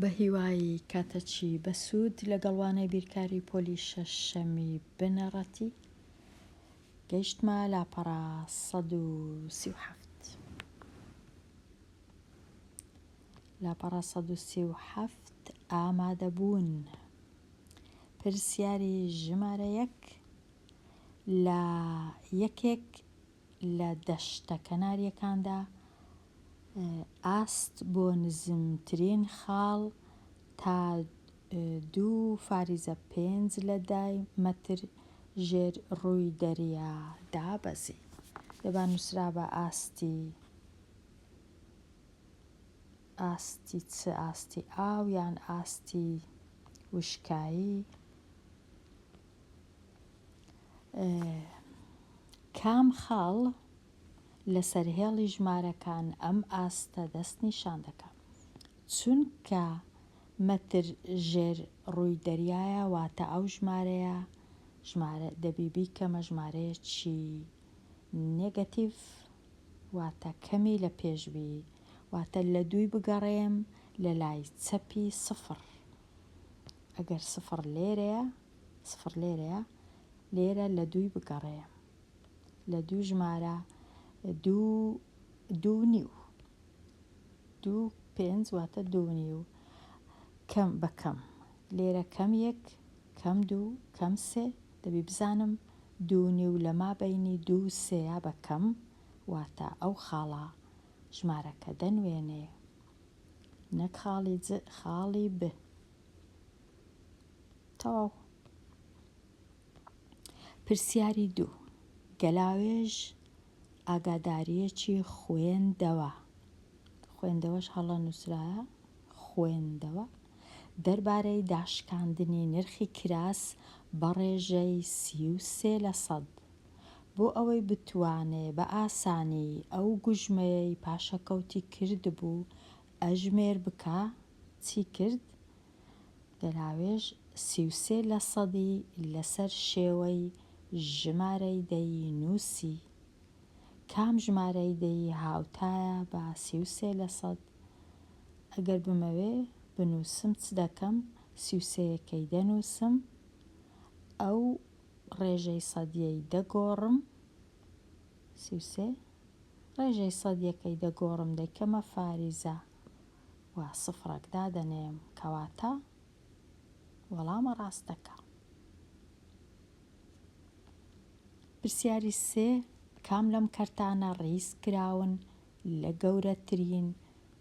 بە هیوای کاتەچی بەسوود لەگەڵوانەی بیرکاری پۆلی شەشەمی بنەڕەتی گەیشتمە لاپەڕە 137. لاپەڕە 137 ئامادەبوون. پرسیاری ژمارە 1 لە یەکێک لە دەشتە کەناریەکاندا ئاست بۆ نزمترین خاڵ تا 2.5 مەتر ژێر ڕووی دەریا دابەزی. دەبا نووسرا بە ئاستی چ ئاستی ئاو یان ئاستی وشکایی. کام خاڵ لە سەرهێڵی ژمارەکان ئەم ئاستە دەست نیشان دەکات. چونکە مەتر ژێر ڕووی دەریایە واتە ئەو ژمارەیە دەبی بیکەمە ژمارەیەکی نێگەتیڤ واتە کەمی لە پێشبی واتە لە 2 بگەڕێم لە لای چەپی 0. ئەگەر 0 لێرەیە لێرە لە 2 بگەڕێم لە 2 ژمارە 2.5 2.5 واتە 2.5 کەم بە کەم لێرە کەم 1 کەم 2 کەم 3 دەبی بزانم 2.5 لە مابەینی 2 و 3 بە کەم واتە ئەو خاڵە ژمارەکە دەنوێنێ نەک خاڵی ب. تەواو. پرسیاری 2 گەلاوێژ ئاگاداریەکی خوێندەوەش هەڵە نووسرایە خوێندەوە دەربارەی داشکاندنی نرخی کراس بە ڕێژەی 33% بۆ ئەوەی بتوانێ بە ئاسانی ئەو گوژمەیەی پاشەکەوتی کردبوو ئەژمێر بکا. چی کرد؟ گەلاوێژ 33% لەسەر شێوەی ژمارەی دەی نووسی. کام ژمارەی دەی هاوتایە بە 33%؟ ئەگەر بمەوێ بنووسم چ دەکەم 33یەکەی دەنووسم ئەو ڕێژەی سەدیەی دەگۆڕم 33 ڕێژەی سەدیەکەی دەگۆڕم دەکەمە فاریزە و سفرێک دادەنێم کەواتە وەڵامە ڕاستەکە. پرسیاری 3 کام لەم کەرتانە ڕیز کراون لە گەورەترین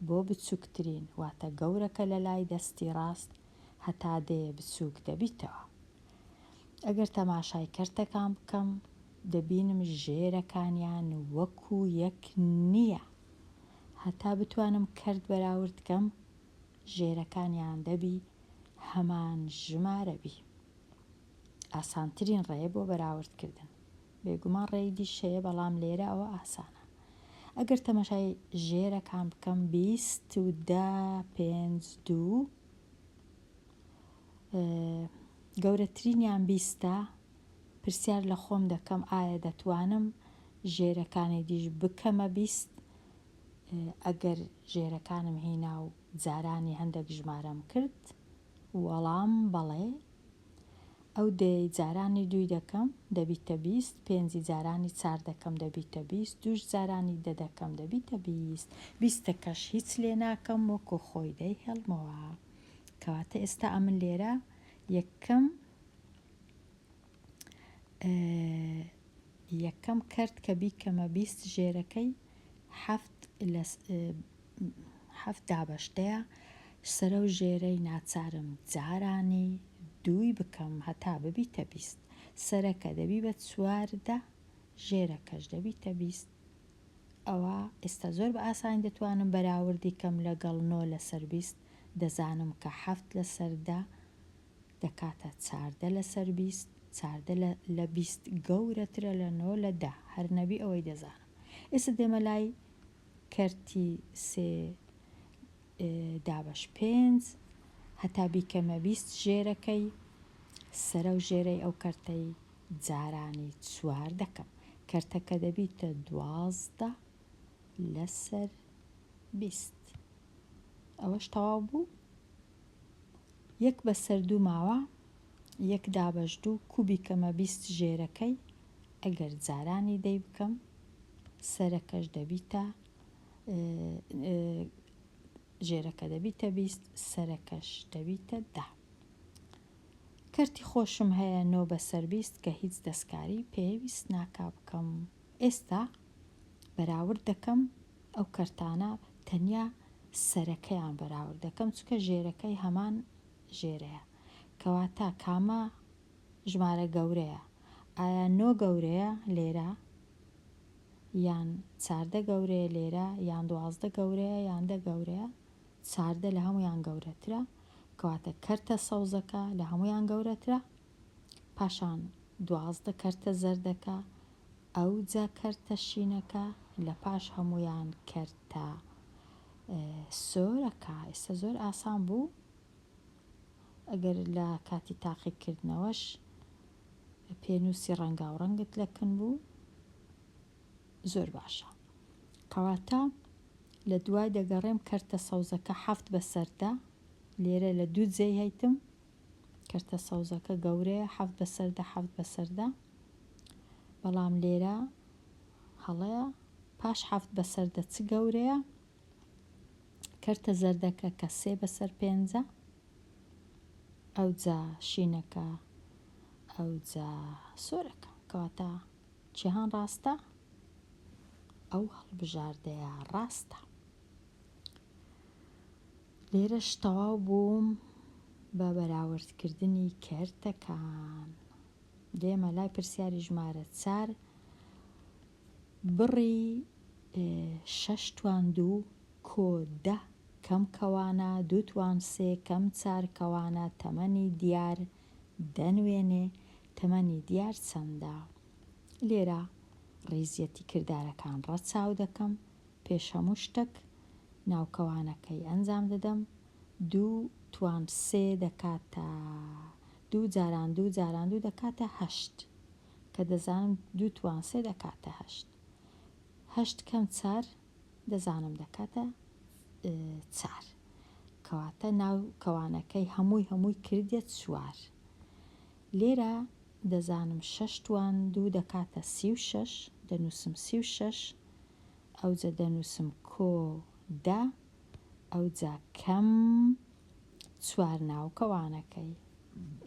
بۆ بچووکترین واتە گەورەکە لە لای دەستی ڕاست هەتا دێ بچووک دەبیتەوە. ئەگەر تەماشای کەرتەکان بکەم دەبینم ژێرەکانیان وەکو یەک نییە. هەتا بتوانم کەرت بەراوردکەم ژێرەکانیان دەبی هەمان ژمارە بی. ئاسانترین ڕێیە بۆ بەراوردکردن. بێگومان ڕێی دیشەیە بەڵام لێرە ئەوە ئاسانە. ئەگەر تەماشای ژێرەکان بکەم 20 و 10 5 2 گەورەترینیان 20 پرسیار لە خۆم دەکەم ئایا دەتوانم ژێرەکانی دیش بکەمە 20 ئەگەر ژێرەکانم هینا و جارانی هەندێک ژمارەم کرد؟ وەڵام بەڵێ. ئەو دەی جارانی 2 دەکەم دەبیتە 20 5 جارانی 4 دەکەم دەبیتە 20 2 جارانی 10 دەکەم دەبیتە 20 20ەکەش هیچ لێ ناکەم وەکو خۆی دەی هێڵمەوە. کەواتە ئێستا ئەمن لێرە یەکەم کەرت کە بیکەمە 20 ژێرەکەی 7 دابەشتەیە سەرە و ژێرەی ناچارم جارانی 2 بکەم هەتا ببیتە 20 سەرەکە دەبی بە 14 ژێرەکەش دەبیتە 20. ئەوە ئێستا زۆر بە ئاسانی دەتوانم بەراوردی کەم لەگەڵ 9 لەسەر 20 دەزانم کە 7 لەسەر 10 دەکاتە 14 لەسەر 20 14 لە 20 گەورەترە لە 9 لە 10 هەر نەبی ئەوەی دەزانم. ئێستا دێمە لای کەرتی 3 دابەش 5 هەتا بیکەمە 20 ژێرەکەی سەرە و ژێرەی ئەو کەرتەی جارانی 4 دەکەم کەرتەکە دەبیتە 12 لەسەر 20. ئەوەش تەواو بوو. یەک بەسەر دوو ماوە، یەک دابەش دوو کوبی کەمە 20 ژێرەکەی ئەگەر جارانی دەی بکەم سەرەکەش دەبیتە ژێرەکە دەبیتە 20 سەرەکەش دەبیتە 10. کەرتی خۆشم هەیە 9 بەسەر 20 کە هیچ دەستکاری پێویست ناکا بکەم. ئێستا بەراورد دەکەم ئەو کەرتانە تەنیا سەرەکەیان بەراورد دەکەم چونکە ژێرەکەی هەمان ژێرەیە، کەواتە کامە ژمارە گەورەیە، ئایا 9 گەورەیە لێرە یان 14 گەورەیە لێرە یان 12 گەورەیە یان 10 گەورەیە. 14 لە هەمویان گەورەترە، کەواتە کەرتە سەوزەکە لە هەمویان گەورەترە، پاشان 12 کەرتە زەردەکە، ئەو جا کەرتە شینەکە، لە پاش هەمویان کەرتە سۆرەکە. ئێستا زۆر ئاسان بوو، ئەگەر لە کاتی تاقیکردنەوەش پێنووسی ڕەنگا و ڕەنگت لەکن بوو زۆر باشە. کەواتە لە دوای دەگەڕێم کەرتە سەوزەکە 7 بەسەر 10 لێرە لە دوو جێی هەیتم، کەرتە سەوزەکە گەورەیە 7 بەسەر 10 7 بەسەر 10، بەڵام لێرە هەڵەیە پاش 7 بەسەر 10 چ گەورەیە؟ کەرتە زەردەکە کە 3 بەسەر 5، ئەو جا شینەکە، ئەو جا سۆرەکە، کەواتە جیهان ڕاستە؟ ئەو هەڵبژاردەیە ڕاستە. لێرەش تەواو بووم بە بەراوردکردنی کەرتەکان. دێمە لای پرسیاری ژمارە 4 بڕی 6 توان 2 کۆ 10 کەم کەوانە 2 توان 3 کەم 4 کەوانە تەمەنی دیار دەنوێنێ. تەمەنی دیار چەندە؟ لێرە ڕیزیەتی کردارەکان ڕەچاو دەکەم، پێش هەموو شتێک ناوکەوانەکەی ئەنجام دەدەم. 2 توان 3 دەکاتە 2 جاران 2 جاران 2 دەکاتە 8 کە دەزانم 2 توان 3 دەکاتە 8. 8 کەم 4 دەزانم دەکاتە 4، کەواتە ناوکەوانەکەی هەمووی کردێت 4. لێرە دەزانم 6 توان 2 دەکاتە 36، دەنووسم 36، ئەو جا دەنووسم کۆ 10، ئەو جا کەم 4 ناوکەوانەکەی.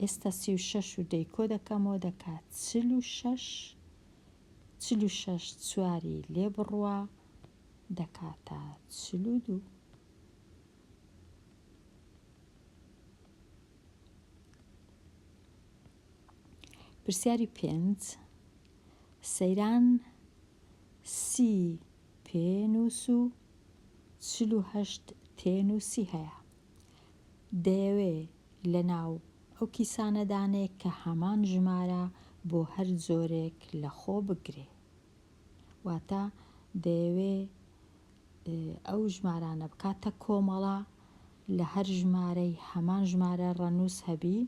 ئێستا 36 و دەی کۆ دەکەمەوە دەکات 46، 46 چواری لێ بڕوە دەکاتە 42. پرسیاری 5 سەیران 30 پێنووس و 48 تێنووسی هەیە. دەیەوێ لە ناو ئەو کیسانەدانێک کە هەمان ژمارە بۆ هەر جۆرێک لە خۆ بگرێ. واتە دەیەوێ ئەو ژمارانە بکاتە کۆمەڵە لە هەر ژمارەی هەمان ژمارە ڕەنووس هەبی،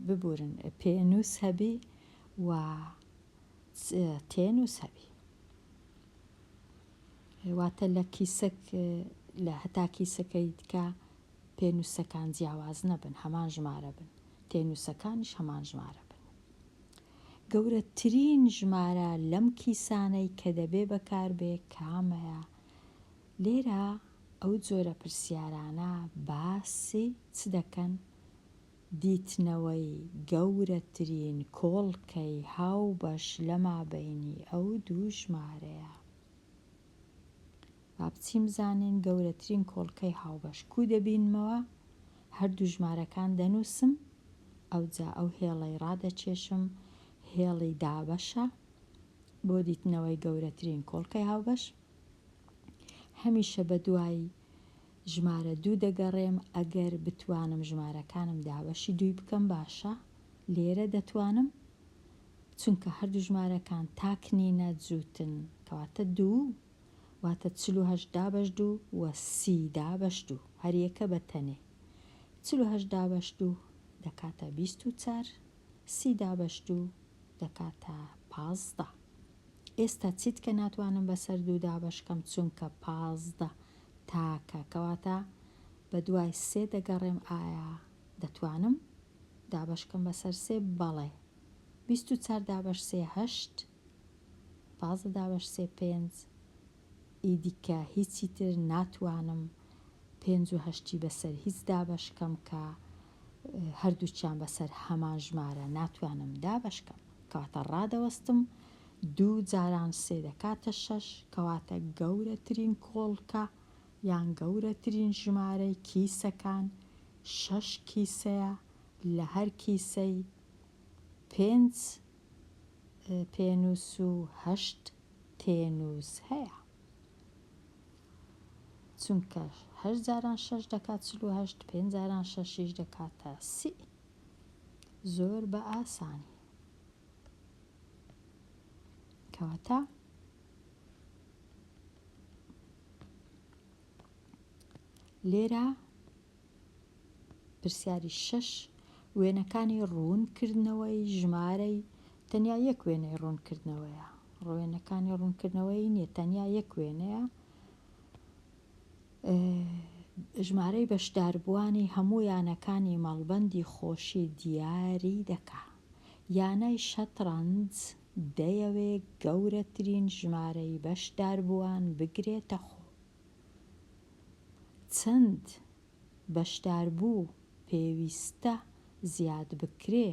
ببورن پێنووس هەبی و تێنووس هەبی. واتە لە کیسەک لە هەتا کیسەکەی دیکە پێنووسەکان جیاواز نەبن، هەمان ژمارە بن، تێنووسەکانیش هەمان ژمارە بن. گەورەترین ژمارە لەم کیسانەی کە دەبێ بەکاربێ کامەیە؟ لێرە ئەو جۆرە پرسیارانە باسی چ دەکەن؟ دیتنەوەی گەورەترین کۆڵکەی هاوبەش لە مابەینی ئەو دوو ژمارەیە. با بچین بزانین گەورەترین کۆڵکەی هاوبەش کوو دەبینمەوە؟ هەردوو ژمارەکان دەنووسم، ئەو جا ئەو هێڵەی ڕادەچێشم، هێڵی دابەشە بۆ دیتنەوەی گەورەترین کۆڵکەی هاوبەش. هەمیشە بە دوای ژمارە 2 دەگەڕێم، ئەگەر بتوانم ژمارەکانم دابەشی 2 بکەم باشە. لێرە دەتوانم چونکە هەردوو ژمارەکان تاکنینە جووتن، کەواتە 2 واتە 48 دابەش 2 و 30 دابەش 2 هەریەکە بە تەنێ. 48 دابەش 2 دەکاتە 24، 30 دابەش 2 دەکاتە 15. ئێستا چیت کە ناتوانم بەسەر 2 دابەشکەم چونکە 15 تاکە، کەواتە بە دوای 3 دەگەڕێم ئایا دەتوانم دابەشکەم بەسەر 3 بەڵێ 24 دابەش 3 8 15 دابەش 3 5 ئیدیکە هیچی تر ناتوانم 5 و 8 بەسەر هیچ دابەشکەم کە هەردووچیان بەسەر هەمان ژمارە ناتوانم دابەشکەم کەواتە ڕادەوەستم 2 جاران 3 دەکاتە 6 کەواتە گەورەترین کۆڵکە یان گەورەترین ژمارەی کیسەکان 6 کیسەیە لە هەر کیسەی 5 پێنووس و 8 تێنووس هەیە چونکە 8 جاران 6 دەکات 48 5 جاران 6 دەکاتە 30 زۆر بە ئاسانی کەواتە لێرە پرسیاری 6 وێنەکانی ڕوونکردنەوەی ژمارەی تەنیا یەک وێنەی ڕوونکردنەوەیە ڕوێنەکانی ڕوونکردنەوەی نییە تەنیا یەک وێنەیە ژمارەی بەشداربووانی هەموو یانەکانی مەڵبەندی خۆشی دیاری دەکا یانەی شەترەنج دەیەوێ گەورەترین ژمارەی بەشداربووان بگرێتە خۆ چەند بەشداربوو پێویستە زیاد بکرێ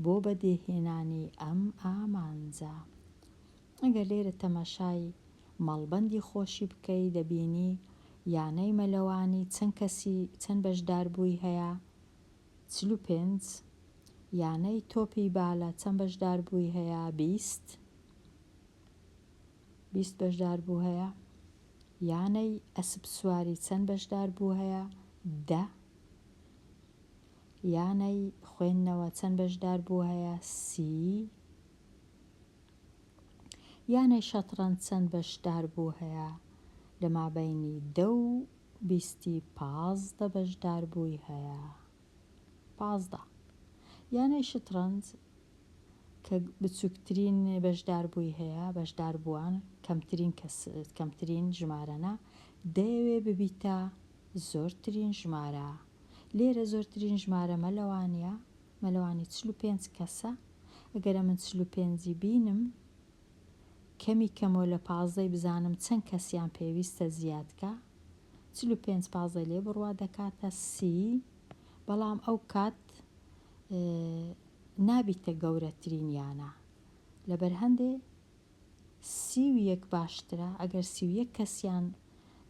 بۆ بەدێهێنانی ئەم ئامانجە ئەگەر لێرە تەماشای مەڵبەندی خۆشی بکەی دەبینی یانەی مەلەوانی چەند بەشداربووی هەیە 45 یانەی تۆپی بالە چەند بەشداربووی هەیە 20 بەشداربوو هەیە یانەی ئەسپ سواری چەند بەشداربوو هەیە 10 یانەی خوێندنەوە چەند بەشداربوو هەیە 30 یانەی شەترەنج چەند بەشداربوو هەیە لە مابەینی 10 و 15 بەشداربووی هەیە 15 یانەی شەترەنج کە بچووکترین بەشداربووی هەیە بەشداربووان کەمترین ژمارەنە دەیەوێ ببیتە زۆرترین ژمارە لێرە زۆرترین ژمارە مەلەوانیە مەلەوانی 45 کەسە ئەگەرە من 45 بینم کەمی کەمەوە لە 15 بزانم چەند کەسیان پێویستە زیادکە 45 15 لێ بڕوا دەکاتە 30 بەڵام ئەو کات نابیتە گەورەترین یانە لەبەر هەندێ 31 باشترە ئەگەر 31 کەسیان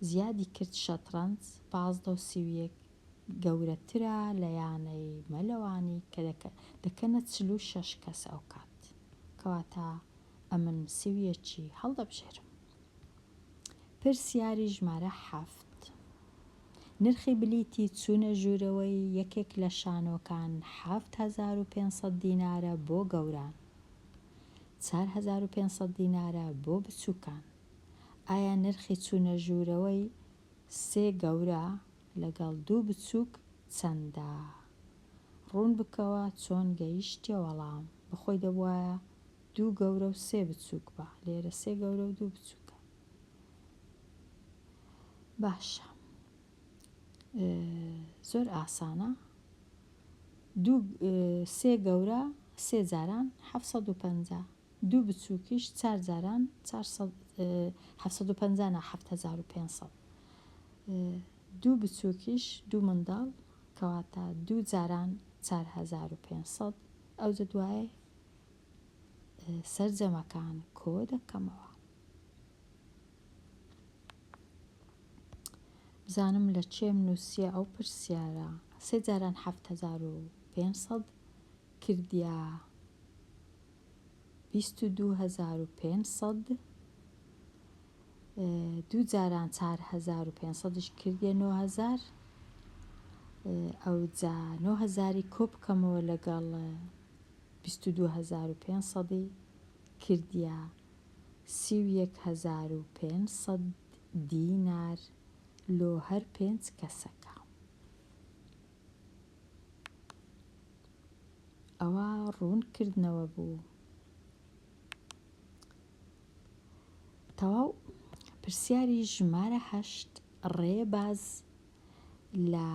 زیادی کرد شەترەنج 15 و 31 گەورەترە لە یانەی مەلەوانی کە دەکەنە 46 کەس ئەو کات کەواتە ئەمن 31 هەڵدەبژێرم پرسیاری ژمارە 7 نرخی بلیتی چوونە ژوورەوەی یەکێک لە شانۆکان 7500 دینارە بۆ گەوران 4500 دینارە بۆ بچووکان ئایا نرخی چوونە ژوورەوەی 3 گەورە لەگەڵ 2 بچووک چەندە ڕوون بکەوە چۆن گەیشتیە وەڵام بخۆی دەبوایە 2 گەورە و 3 بچووک بە لێرە 3 گەورە و 2 بچووکە باشە زۆر ئاسانە 3 گەورە 3 جاران 750 2 بچووکیش 4 جاران 750 نا 7500 2 بچووکیش 2 منداڵ کەواتە 2 جاران 4500 ئەوجە دوایێ سەرجەمەکان کۆ دەکەمەوە بزانم لە چێم نووسیە ئەو پرسیارە 3 جاران 7500 کردیا 22500 2 جاران 4500ش کردیە 9000 ئەو جا 9000ی کۆ بکەمەوە لەگەڵ 22500 کردیا 31500 دینار لۆ هەر 5 کەسەکە ئەوە ڕوونکردنەوە بوو تەواو پرسیاری ژمارە 8 ڕێباز لە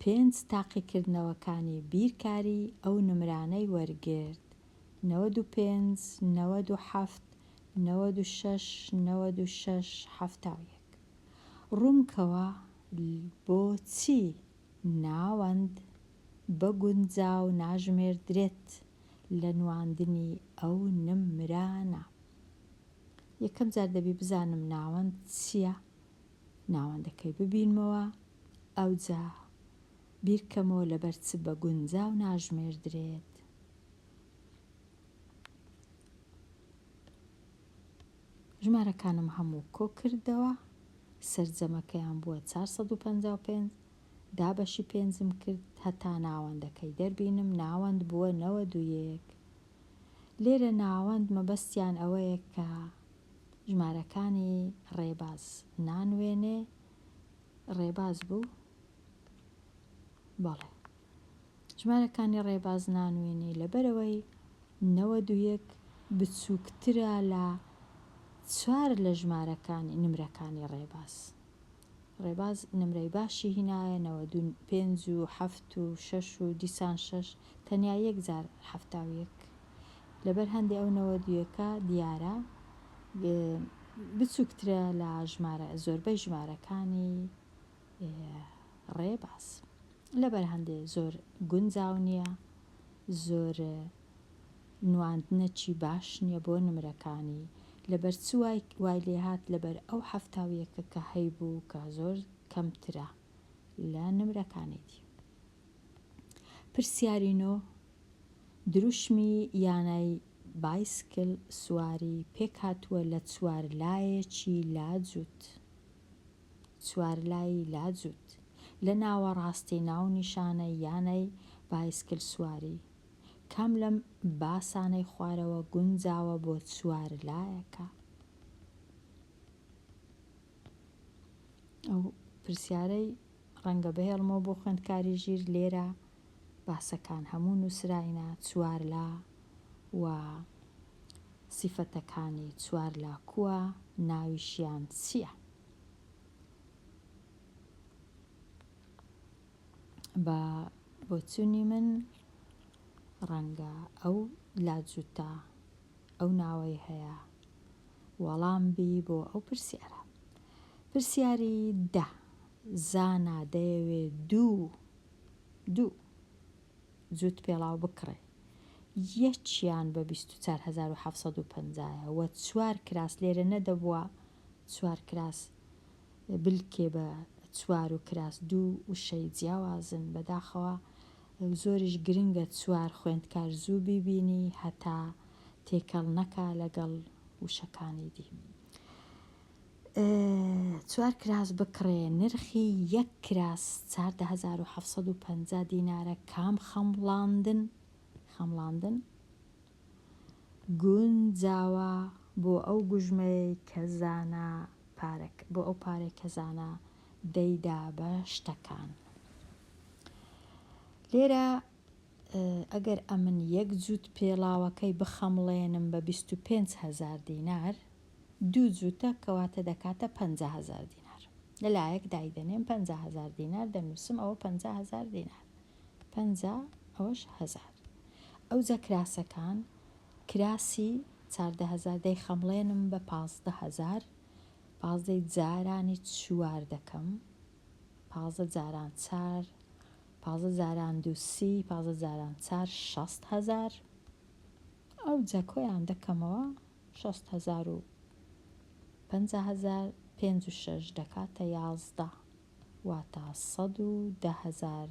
5 تاقیکردنەوەکانی بیرکاری ئەو نمرانەی وەرگرت 95 97 96 96 71 ڕوونکەوە بۆچی ناوەند بە گونجاو ناژمێردرێت لە نواندنی ئەو نمرانە. یەکەم جار دەبی بزانم ناوەند چییە، ناوەندەکەی ببینمەوە، ئەوجا بیرکەمەوە لەبەر چ بە گونجاو ناژمێردرێت. ژمارەکانم هەموو کۆ کردەوە، سەرجەمەکەیان بووە 455، دابەشی پێنجم کرد هەتا ناوەندەکەی دەربینم، ناوەند بووە 91. لێرە ناوەند مەبەستیان ئەوەیە کە ژمارەکانی ڕێباز نانوێنێ. ڕێباز بوو؟ بەڵێ، ژمارەکانی ڕێباز نانوێنێ لەبەرەوەی 91 بچووکترە لە 4 لە ژمارەکانی نمرەکانی ڕێباز. ڕێباز نمرەی باشی هینایە 95 و 7 و 6 و دیسان 6 تەنیا یەک جار 71. لەبەر هەندێک ئەو 91 دیارە بچووکترە لە زۆربەی ژمارەکانی ڕێباز، لەبەر هەندێک زۆر گونجاو نییە، زۆر نواندنەکی باش نییە بۆ نمرەکانی، لەبەر چ وای لێهات لەبەر ئەو 71 کە هەیبوو کە زۆر کەمترە لە نمرەکانی دی. پرسیاری 9 دروشمی یانەی بایسکل سواری پێک هاتووە لە چوارلایەکی لاجووت. چوارلایی لاجووت لە ناوەڕاستی ناو نیشانەی یانەی بایسکل سواری کام لەم باسانەی خوارەوە گونجاوە بۆ چوارلایەکە. ئەو پرسیارەی ڕەنگە بهێڵمەوە بۆ خوێندکاری ژیر. لێرە باسەکان هەموو نووسراینە، چوارلا و سیفەتەکانی چوارلا کووە، ناویشیان چییە؟ بە بۆچوونی من ڕەنگە ئەو لاجووتە ئەو ناوەی هەیە وەڵام بی بۆ ئەو پرسیارە. پرسیاری 10 زانا دەیەوێ دوو جووت پێڵاو بکڕێ، یەکیان بە 24750 وە 4 کراس لێرە نەدەبووە 4 کراس بلکێ بە 4 و کراس 2 وشەی جیاوازن، بەداخەوە زۆریش گرنگە 4 خوێندکار زوو بیبینی هەتا تێکەڵ نەکا لەگەڵ وشەکانی دی. 4 کراس بکڕێ، نرخی 1 کراس 14750 دینارە. کام خەمڵاندن گونجاوە بۆ ئەو گوژمەی کە زانا بۆ ئەو پارەی کە زانا دەیدا بە شتەکان. لێرە ئەگەر ئەمن یەک جووت پێڵاوەکەی بخەمڵێنم بە 25,000 دینار، دوو جووتە کەواتە دەکاتە 50,000 دینار. لەلایەک دایدەنێم 50,000 دینار دەنووسم، ئەوە 50,000 دینار، 50 ئەوەش 1000. ئەو جە کراسەکان کراسی 14,000 دەی خەمڵێنم بە 15,000، 15 جارانی 4 دەکەم، 15 جاران 4، 15 جاران 2 30، 15 جاران 4 60,000. ئەو جە کۆیان دەکەمەوە 60,000 و 50,000 5 و 6 دەکاتە 11 واتە 110,000.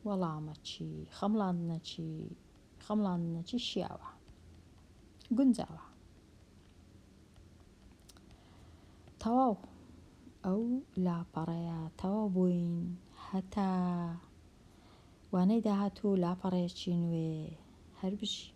وەڵامە چی؟ خەمڵاندنەکی شیاوە، گونجاوە. تەواو ئەو لاپەڕەیە تەواو بووین، هەتا وانەی داهاتوو لاپەڕەیەکی نوێ هەر بژی.